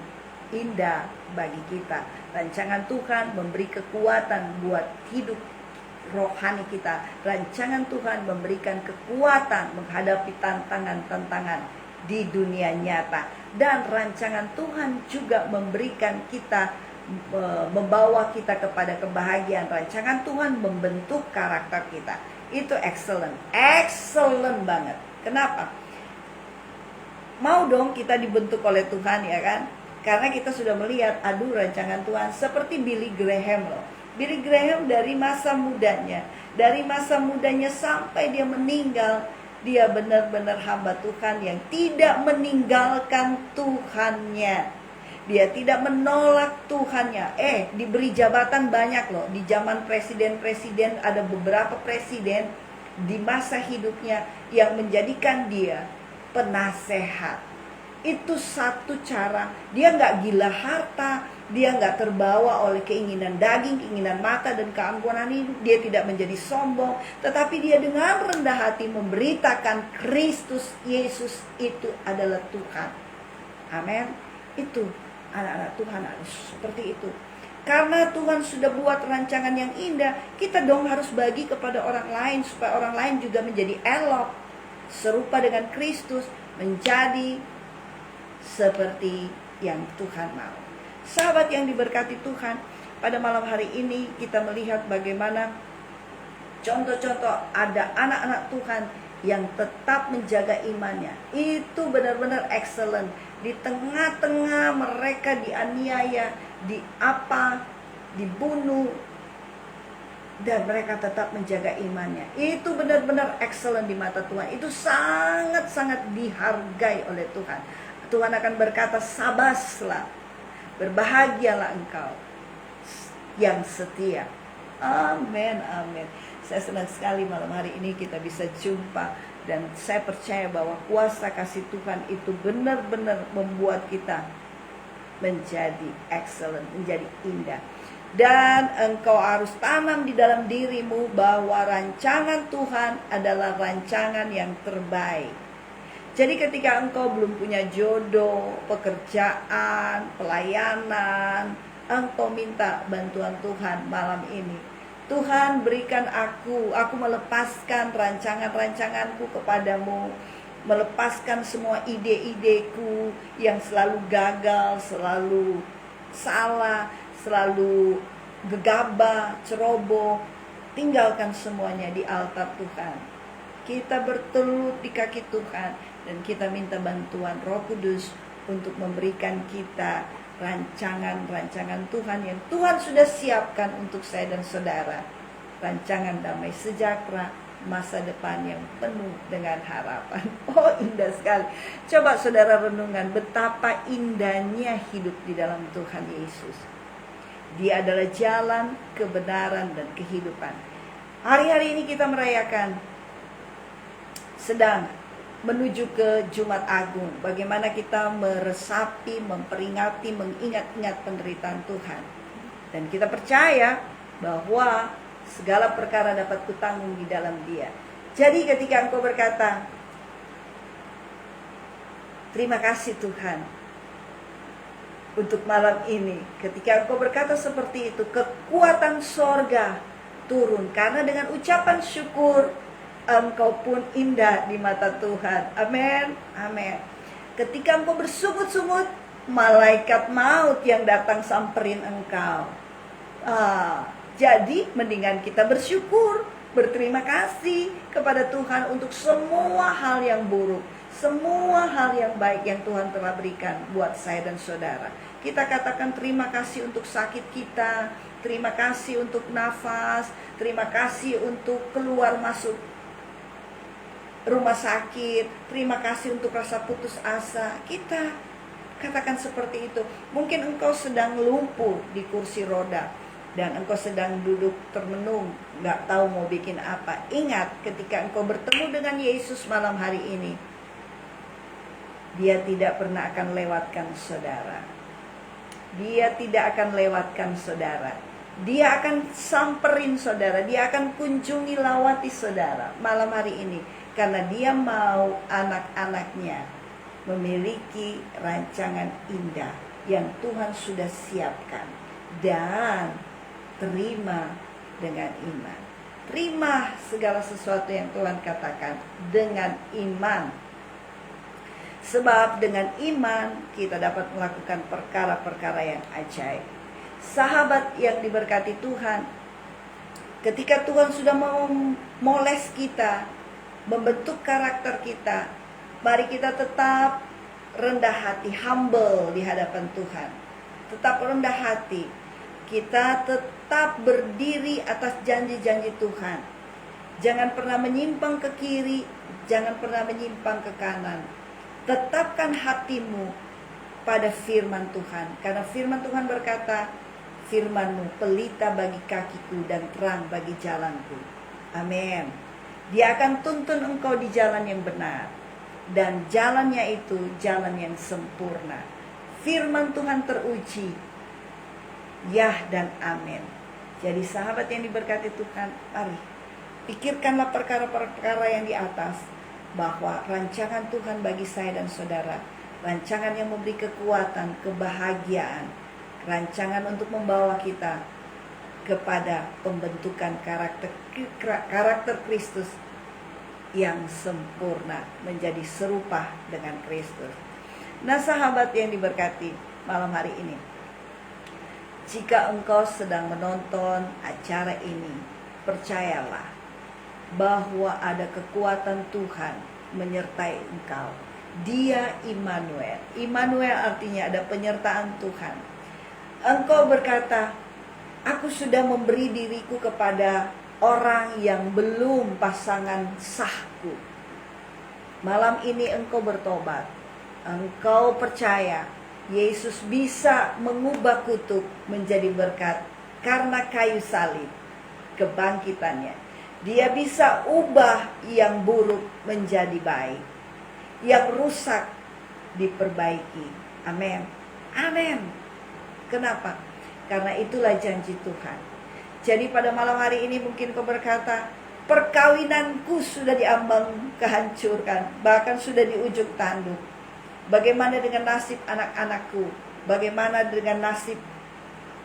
[SPEAKER 1] indah bagi kita. Rancangan Tuhan memberi kekuatan buat hidup rohani kita. Rancangan Tuhan memberikan kekuatan menghadapi tantangan-tantangan di dunia nyata. Dan rancangan Tuhan juga memberikan kita, membawa kita kepada kebahagiaan. Rancangan Tuhan membentuk karakter kita. Itu excellent, excellent banget. Kenapa? Mau dong kita dibentuk oleh Tuhan, ya kan? Karena kita sudah melihat, aduh rancangan Tuhan. Seperti Billy Graham loh. Billy Graham dari masa mudanya sampai dia meninggal, dia benar-benar hamba Tuhan yang tidak meninggalkan Tuhannya. Dia tidak menolak Tuhannya. Diberi jabatan banyak loh. Di zaman presiden-presiden, ada beberapa presiden di masa hidupnya yang menjadikan dia penasehat. Itu satu cara. Dia gak gila harta, dia gak terbawa oleh keinginan daging, keinginan mata, dan keangkuhan hidup. Dia tidak menjadi sombong, tetapi dia dengan rendah hati memberitakan Kristus Yesus itu adalah Tuhan. Amin. Itu anak-anak Tuhan harus seperti itu. Karena Tuhan sudah buat rancangan yang indah, kita dong harus bagi kepada orang lain, supaya orang lain juga menjadi elok, serupa dengan Kristus, menjadi seperti yang Tuhan mau. Sahabat yang diberkati Tuhan, pada malam hari ini kita melihat bagaimana contoh-contoh ada anak-anak Tuhan yang tetap menjaga imannya. Itu benar-benar excellent. Di tengah-tengah mereka dianiaya, dibunuh, dan mereka tetap menjaga imannya. Itu benar-benar excellent di mata Tuhan. Itu sangat-sangat dihargai oleh Tuhan. Tuhan akan berkata, sabaslah, berbahagialah engkau yang setia. Amin, amin. Saya senang sekali malam hari ini kita bisa jumpa. Dan saya percaya bahwa kuasa kasih Tuhan itu benar-benar membuat kita menjadi excellent, menjadi indah. Dan engkau harus tanam di dalam dirimu bahwa rancangan Tuhan adalah rancangan yang terbaik. Jadi ketika engkau belum punya jodoh, pekerjaan, pelayanan, engkau minta bantuan Tuhan malam ini. Tuhan, berikan aku melepaskan rancangan-rancanganku kepadamu, melepaskan semua ide-ideku yang selalu gagal, selalu salah, selalu gegabah, ceroboh. Tinggalkan semuanya di altar Tuhan. Kita bertelut di kaki Tuhan dan kita minta bantuan Roh Kudus untuk memberikan kita rancangan-rancangan Tuhan yang Tuhan sudah siapkan untuk saya dan saudara. Rancangan damai sejahtera, masa depan yang penuh dengan harapan. Oh, indah sekali. Coba saudara renungkan betapa indahnya hidup di dalam Tuhan Yesus. Dia adalah jalan, kebenaran, dan kehidupan. Hari-hari ini kita merayakan, sedang menuju ke Jumat Agung. Bagaimana kita meresapi, memperingati, mengingat-ingat penderitaan Tuhan. Dan kita percaya bahwa segala perkara dapat kutanggung di dalam Dia. Jadi ketika engkau berkata, terima kasih Tuhan untuk malam ini. Ketika engkau berkata seperti itu, kekuatan sorga turun. Karena dengan ucapan syukur, engkau pun indah di mata Tuhan. Amin, amin. Ketika engkau bersungut-sungut, malaikat maut yang datang samperin engkau. Jadi mendingan kita bersyukur, berterima kasih kepada Tuhan untuk semua hal yang buruk, semua hal yang baik yang Tuhan telah berikan buat saya dan saudara. Kita katakan terima kasih untuk sakit kita, terima kasih untuk nafas, terima kasih untuk keluar masuk rumah sakit, terima kasih untuk rasa putus asa. Kita katakan seperti itu. Mungkin engkau sedang lumpuh di kursi roda dan engkau sedang duduk termenung, gak tahu mau bikin apa. Ingat, ketika engkau bertemu dengan Yesus malam hari ini, Dia tidak pernah akan lewatkan saudara. Dia tidak akan lewatkan saudara. Dia akan samperin saudara. Dia akan kunjungi lawati saudara malam hari ini. Karena Dia mau anak-anaknya memiliki rancangan indah yang Tuhan sudah siapkan. Dan terima dengan iman. Terima segala sesuatu yang Tuhan katakan dengan iman. Sebab dengan iman kita dapat melakukan perkara-perkara yang ajaib. Sahabat yang diberkati Tuhan, ketika Tuhan sudah mau moles kita, membentuk karakter kita, mari kita tetap rendah hati, humble di hadapan Tuhan. Tetap rendah hati. Kita tetap berdiri atas janji-janji Tuhan. Jangan pernah menyimpang ke kiri, jangan pernah menyimpang ke kanan. Tetapkan hatimu pada firman Tuhan. Karena firman Tuhan berkata, firman-Mu pelita bagi kakiku dan terang bagi jalanku. Amin. Dia akan tuntun engkau di jalan yang benar. Dan jalannya itu jalan yang sempurna. Firman Tuhan teruji. Yah dan amin. Jadi sahabat yang diberkati Tuhan, mari pikirkanlah perkara-perkara yang di atas. Bahwa rancangan Tuhan bagi saya dan saudara, rancangan yang memberi kekuatan, kebahagiaan, rancangan untuk membawa kita kepada pembentukan karakter Kristus yang sempurna, menjadi serupa dengan Kristus. Nah sahabat yang diberkati malam hari ini, jika engkau sedang menonton acara ini, percayalah bahwa ada kekuatan Tuhan menyertai engkau. Dia Immanuel. Immanuel artinya ada penyertaan Tuhan. Engkau berkata, aku sudah memberi diriku kepada orang yang belum pasangan sahku. Malam ini engkau bertobat. Engkau percaya Yesus bisa mengubah kutuk menjadi berkat karena kayu salib, kebangkitannya. Dia bisa ubah yang buruk menjadi baik, yang rusak diperbaiki. Amin. Amin. Kenapa? Karena itulah janji Tuhan. Jadi pada malam hari ini mungkin kau berkata, perkawinanku sudah diambang kehancuran, bahkan sudah di ujung tanduk. Bagaimana dengan nasib anak-anakku? Bagaimana dengan nasib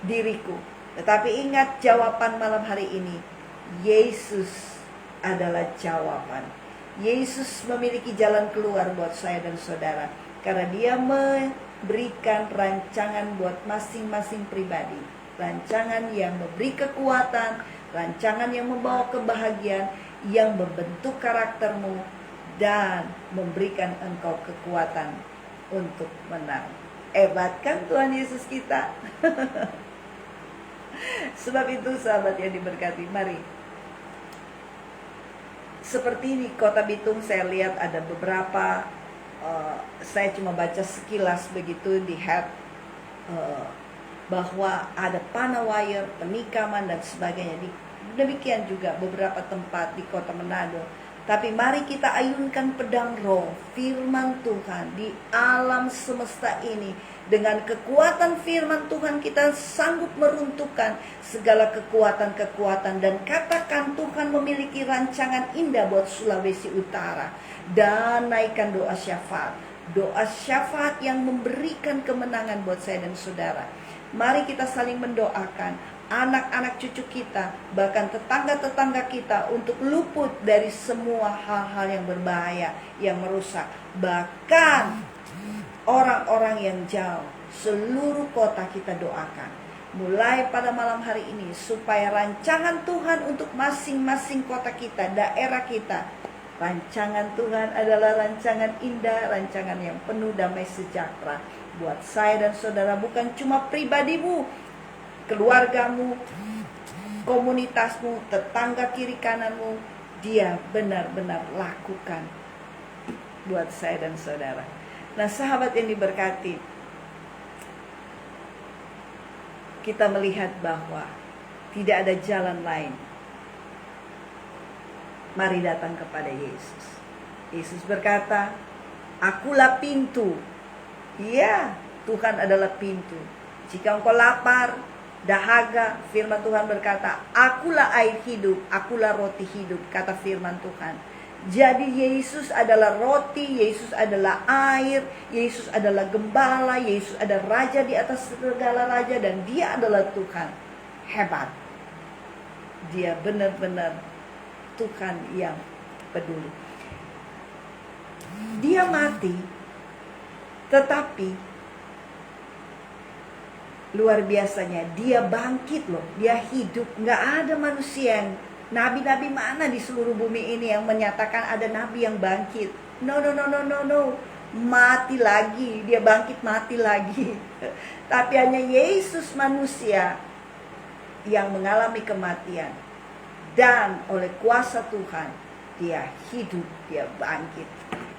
[SPEAKER 1] diriku? Tetapi ingat jawaban malam hari ini. Yesus adalah jawaban. Yesus memiliki jalan keluar buat saya dan saudara. Karena Dia memberikan rancangan buat masing-masing pribadi. Rancangan yang memberi kekuatan, rancangan yang membawa kebahagiaan, yang membentuk karaktermu, dan memberikan engkau kekuatan untuk menang. Hebat kan Tuhan Yesus kita? Sebab itu sahabat yang diberkati, mari. Seperti di Kota Bitung saya lihat ada beberapa, saya cuma baca sekilas begitu di head, bahwa ada panawire, penikaman dan sebagainya. Demikian juga beberapa tempat di Kota Manado. Tapi mari kita ayunkan pedang roh, firman Tuhan di alam semesta ini. Dengan kekuatan firman Tuhan kita sanggup meruntuhkan segala kekuatan-kekuatan. Dan katakan Tuhan memiliki rancangan indah buat Sulawesi Utara. Dan naikkan doa syafaat. Doa syafaat yang memberikan kemenangan buat saya dan saudara. Mari kita saling mendoakan anak-anak cucu kita, bahkan tetangga-tetangga kita, untuk luput dari semua hal-hal yang berbahaya, yang merusak. Bahkan orang-orang yang jauh, seluruh kota kita doakan. Mulai pada malam hari ini, supaya rancangan Tuhan untuk masing-masing kota kita, daerah kita, Rancangan Tuhan adalah rancangan indah, rancangan yang penuh damai sejahtera buat saya dan saudara, bukan cuma pribadimu, keluargamu, komunitasmu, tetangga kiri kananmu. Dia benar-benar lakukan buat saya dan saudara. Nah, sahabat yang diberkati, kita melihat bahwa tidak ada jalan lain. Mari datang kepada Yesus. Yesus berkata, "Akulah pintu." Iya, Tuhan adalah pintu. Jika engkau lapar, dahaga, firman Tuhan berkata, "Akulah air hidup, akulah roti hidup," kata firman Tuhan. Jadi Yesus adalah roti, Yesus adalah air, Yesus adalah gembala, Yesus adalah raja di atas segala raja, dan dia adalah Tuhan. Hebat. Dia benar-benar Tuhan yang peduli. Dia mati, tetapi luar biasanya dia bangkit loh. Dia hidup. Nggak ada manusia yang, nabi-nabi mana di seluruh bumi ini yang menyatakan ada nabi yang bangkit. No. Mati lagi. Dia bangkit mati lagi. Tapi hanya Yesus manusia yang mengalami kematian. Dan oleh kuasa Tuhan, dia hidup, dia bangkit.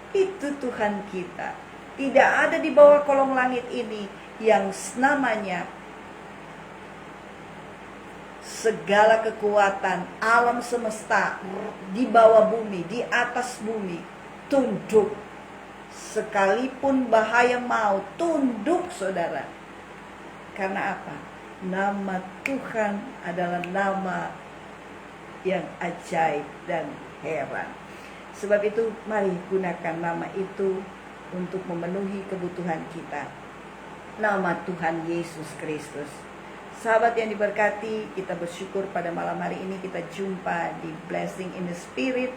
[SPEAKER 1] Itu Tuhan kita. Tidak ada di bawah kolong langit ini yang namanya segala kekuatan alam semesta di bawah bumi, di atas bumi, tunduk. Sekalipun bahaya maut, tunduk saudara. Karena apa? Nama Tuhan adalah nama yang ajaib dan heran. Sebab itu mari gunakan nama itu untuk memenuhi kebutuhan kita. Nama Tuhan Yesus Kristus. Sahabat yang diberkati, kita bersyukur pada malam hari ini kita jumpa di Blessing in the Spirit.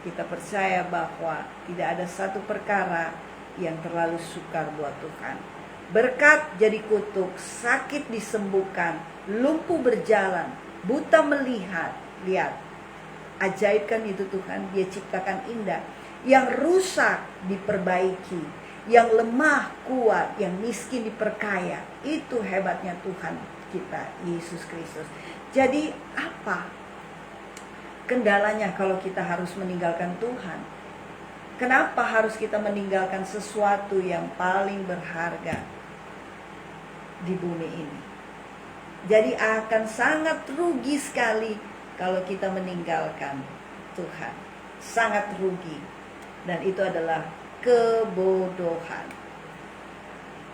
[SPEAKER 1] Kita percaya bahwa tidak ada satu perkara yang terlalu sukar buat Tuhan. Berkat jadi kutuk, sakit disembuhkan, lumpuh berjalan, buta melihat. Lihat, ajaib kan itu Tuhan. Dia ciptakan indah. Yang rusak diperbaiki, yang lemah kuat, yang miskin diperkaya. Itu hebatnya Tuhan kita, Yesus Kristus. Jadi apa kendalanya kalau kita harus meninggalkan Tuhan? Kenapa harus kita meninggalkan sesuatu yang paling berharga di bumi ini? Jadi akan sangat rugi sekali kalau kita meninggalkan Tuhan. Sangat rugi. Dan itu adalah kebodohan.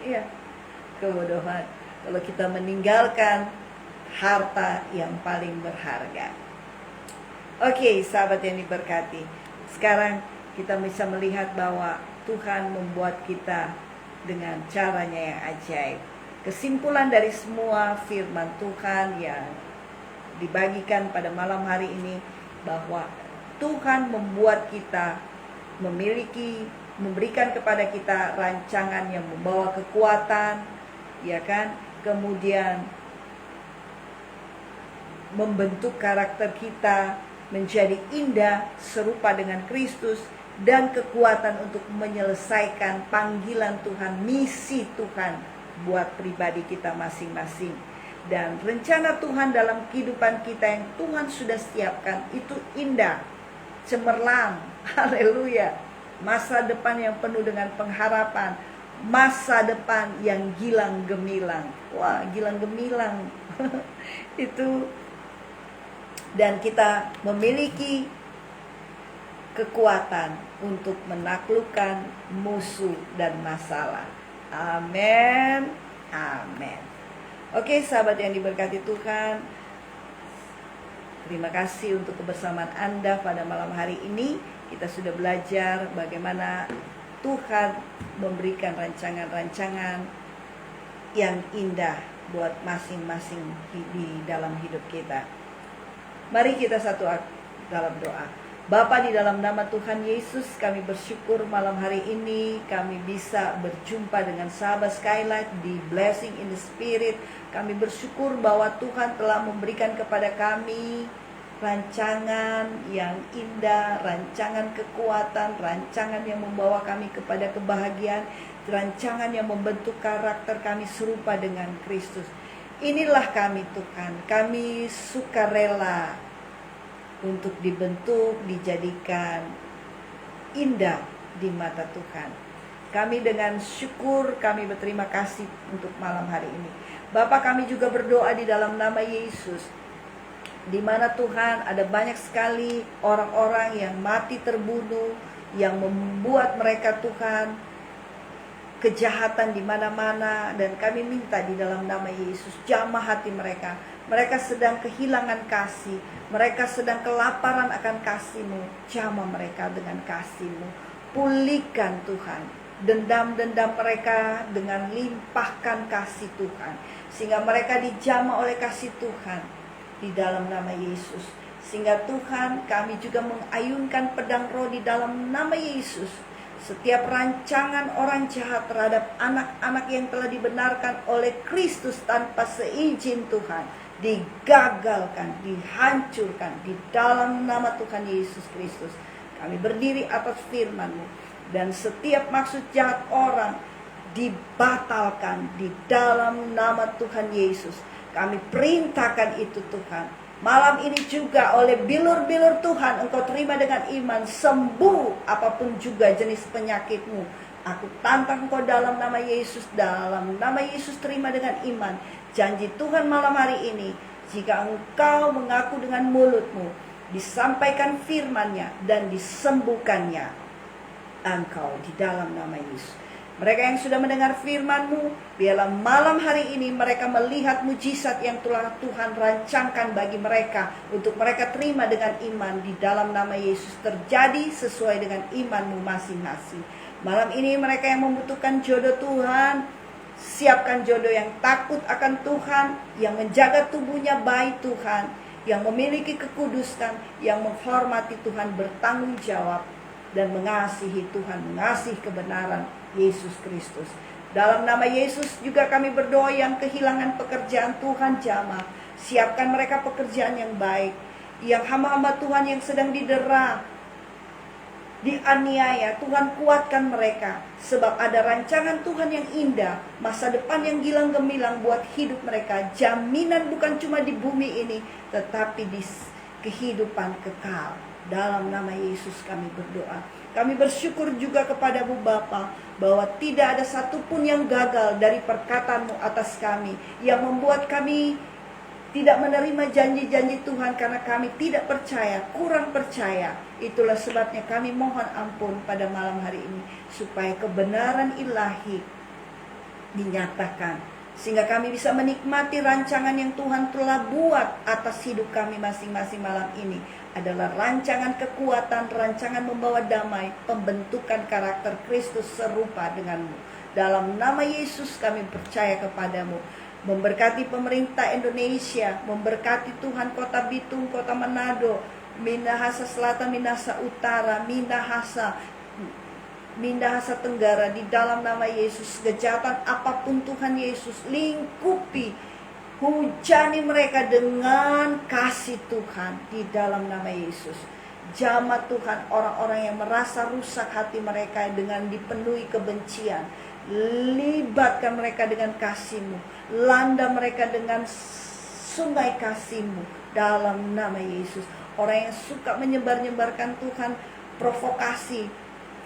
[SPEAKER 1] Iya, kebodohan. Kalau kita meninggalkan harta yang paling berharga. Oke, sahabat yang diberkati. Sekarang kita bisa melihat bahwa Tuhan membuat kita dengan caranya yang ajaib. Kesimpulan dari semua firman Tuhan yang dibagikan pada malam hari ini, bahwa Tuhan membuat kita memberikan kepada kita rancangan yang membawa kekuatan, ya kan? Kemudian membentuk karakter kita menjadi indah serupa dengan Kristus, dan kekuatan untuk menyelesaikan panggilan Tuhan, misi Tuhan buat pribadi kita masing-masing. Dan rencana Tuhan dalam kehidupan kita yang Tuhan sudah siapkan itu indah, cemerlang, haleluya. Masa depan yang penuh dengan pengharapan, masa depan yang gilang gemilang. Wah, gilang gemilang. Itu, dan kita memiliki kekuatan untuk menaklukkan musuh dan masalah. Amin. Amin. Oke, sahabat yang diberkati Tuhan, terima kasih untuk kebersamaan Anda pada malam hari ini. Kita sudah belajar bagaimana Tuhan memberikan rancangan-rancangan yang indah buat masing-masing di dalam hidup kita. Mari kita satu dalam doa. Bapa, di dalam nama Tuhan Yesus, kami bersyukur malam hari ini kami bisa berjumpa dengan sahabat Skylight di Blessing in the Spirit. Kami bersyukur bahwa Tuhan telah memberikan kepada kami rancangan yang indah, rancangan kekuatan, rancangan yang membawa kami kepada kebahagiaan, rancangan yang membentuk karakter kami serupa dengan Kristus. Inilah kami Tuhan, kami sukarela untuk dibentuk, dijadikan indah di mata Tuhan. Kami dengan syukur, kami berterima kasih untuk malam hari ini. Bapa, kami juga berdoa di dalam nama Yesus, di mana Tuhan ada banyak sekali orang-orang yang mati terbunuh, yang membuat mereka Tuhan kejahatan di mana-mana, dan kami minta di dalam nama Yesus, jamah hati mereka. Mereka sedang kehilangan kasih, mereka sedang kelaparan akan kasih-Mu. Jamah mereka dengan kasih-Mu. Pulihkan Tuhan dendam-dendam mereka dengan limpahkan kasih Tuhan, sehingga mereka dijamah oleh kasih Tuhan di dalam nama Yesus. Sehingga Tuhan, kami juga mengayunkan pedang roh di dalam nama Yesus. Setiap rancangan orang jahat terhadap anak-anak yang telah dibenarkan oleh Kristus tanpa seizin Tuhan, digagalkan, dihancurkan di dalam nama Tuhan Yesus Kristus. Kami berdiri atas firman-Mu, dan setiap maksud jahat orang dibatalkan di dalam nama Tuhan Yesus. Kami perintahkan itu Tuhan. Malam ini juga oleh bilur-bilur Tuhan, Engkau terima dengan iman, sembuh apapun juga jenis penyakitmu. Aku tantang Engkau dalam nama Yesus, dalam nama Yesus terima dengan iman. Janji Tuhan malam hari ini, jika Engkau mengaku dengan mulutmu, disampaikan firman-Nya dan disembuhkannya Engkau di dalam nama Yesus. Mereka yang sudah mendengar firman-Mu, biarlah malam hari ini mereka melihat mujizat yang telah Tuhan rancangkan bagi mereka, untuk mereka terima dengan iman di dalam nama Yesus, terjadi sesuai dengan iman-Mu masing-masing. Malam ini mereka yang membutuhkan jodoh Tuhan, siapkan jodoh yang takut akan Tuhan, yang menjaga tubuhnya baik Tuhan, yang memiliki kekudusan, yang menghormati Tuhan, bertanggung jawab dan mengasihi Tuhan, mengasihi kebenaran Yesus Kristus. Dalam nama Yesus juga kami berdoa yang kehilangan pekerjaan, Tuhan jamah. Siapkan mereka pekerjaan yang baik. Yang hamba-hamba Tuhan yang sedang didera, dianiaya, Tuhan kuatkan mereka. Sebab ada rancangan Tuhan yang indah, masa depan yang gilang gemilang buat hidup mereka. Jaminan bukan cuma di bumi ini, tetapi di kehidupan kekal. Dalam nama Yesus kami berdoa. Kami bersyukur juga kepada-Mu Bapa, bahwa tidak ada satupun yang gagal dari perkataan-Mu atas kami, yang membuat kami tidak menerima janji-janji Tuhan karena kami tidak percaya, kurang percaya. Itulah sebabnya kami mohon ampun pada malam hari ini, supaya kebenaran ilahi dinyatakan, sehingga kami bisa menikmati rancangan yang Tuhan telah buat atas hidup kami masing-masing malam ini. Adalah rancangan kekuatan, rancangan membawa damai, pembentukan karakter Kristus serupa denganmu. Dalam nama Yesus kami percaya kepadamu. Memberkati pemerintah Indonesia, memberkati Tuhan kota Bitung, kota Manado, Minahasa Selatan, Minahasa Utara, Minahasa Tenggara. Di dalam nama Yesus, kejahatan apapun Tuhan Yesus, lingkupi, hujani mereka dengan kasih Tuhan di dalam nama Yesus. Jamah Tuhan orang-orang yang merasa rusak hati mereka dengan dipenuhi kebencian. Libatkan mereka dengan kasih-Mu. Landa mereka dengan sungai kasih-Mu dalam nama Yesus. Orang yang suka menyebar-nyebarkan Tuhan provokasi,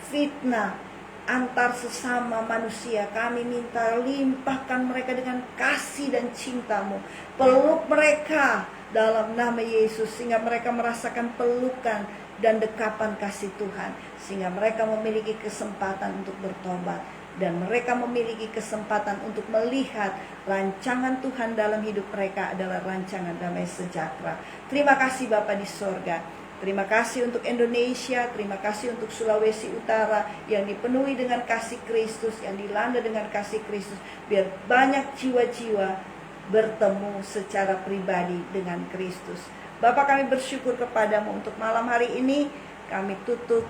[SPEAKER 1] fitnah antar sesama manusia, kami minta limpahkan mereka dengan kasih dan cinta-Mu. Peluk mereka dalam nama Yesus, sehingga mereka merasakan pelukan dan dekapan kasih Tuhan, sehingga mereka memiliki kesempatan untuk bertobat, dan mereka memiliki kesempatan untuk melihat rancangan Tuhan dalam hidup mereka adalah rancangan damai sejahtera. Terima kasih Bapa di sorga. Terima kasih untuk Indonesia, terima kasih untuk Sulawesi Utara yang dipenuhi dengan kasih Kristus, yang dilanda dengan kasih Kristus. Biar banyak jiwa-jiwa bertemu secara pribadi dengan Kristus. Bapa, kami bersyukur kepadamu untuk malam hari ini. Kami tutup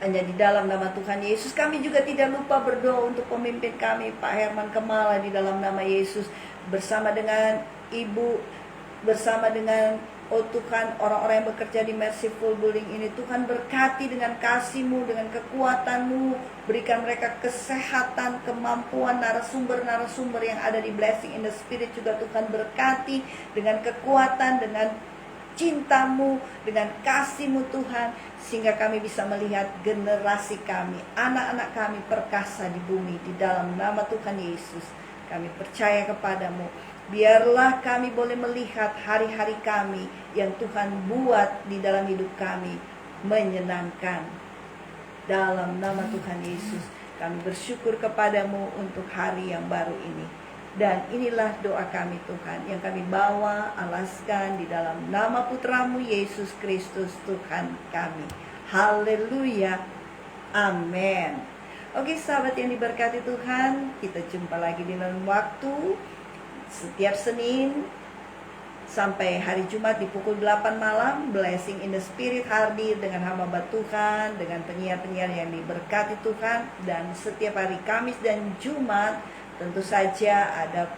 [SPEAKER 1] hanya di dalam nama Tuhan Yesus. Kami juga tidak lupa berdoa untuk pemimpin kami, Pak Herman Kemala, di dalam nama Yesus. Bersama dengan Ibu, bersama dengan Oh Tuhan, orang-orang yang bekerja di Merciful Building ini, Tuhan berkati dengan kasih-Mu, dengan kekuatan-Mu. Berikan mereka kesehatan, kemampuan, narasumber-narasumber yang ada di Blessing in the Spirit juga Tuhan berkati dengan kekuatan, dengan cinta-Mu, dengan kasih-Mu Tuhan. Sehingga kami bisa melihat generasi kami, anak-anak kami perkasa di bumi. Di dalam nama Tuhan Yesus, kami percaya kepadamu. Biarlah kami boleh melihat hari-hari kami yang Tuhan buat di dalam hidup kami menyenangkan. Dalam nama Tuhan Yesus, kami bersyukur kepadamu untuk hari yang baru ini. Dan inilah doa kami Tuhan, yang kami bawa, alaskan di dalam nama Putramu Yesus Kristus Tuhan kami. Haleluya, amin. Oke sahabat yang diberkati Tuhan, kita jumpa lagi di lain waktu. Setiap Senin sampai hari Jumat di pukul 8 malam, Blessing in the Spirit hadir dengan hamba Tuhan, dengan penyiar-penyiar yang diberkati Tuhan. Dan setiap hari Kamis dan Jumat tentu saja ada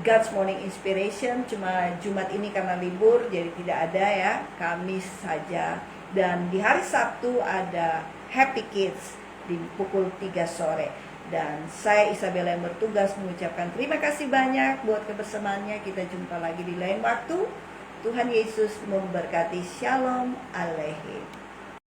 [SPEAKER 1] God's Morning Inspiration. Cuma Jumat ini karena libur jadi tidak ada ya, Kamis saja. Dan di hari Sabtu ada Happy Kids di pukul 3 sore. Dan saya Isabella yang bertugas mengucapkan terima kasih banyak buat kebersamaannya. Kita jumpa lagi di lain waktu. Tuhan Yesus memberkati. Shalom Aleichem.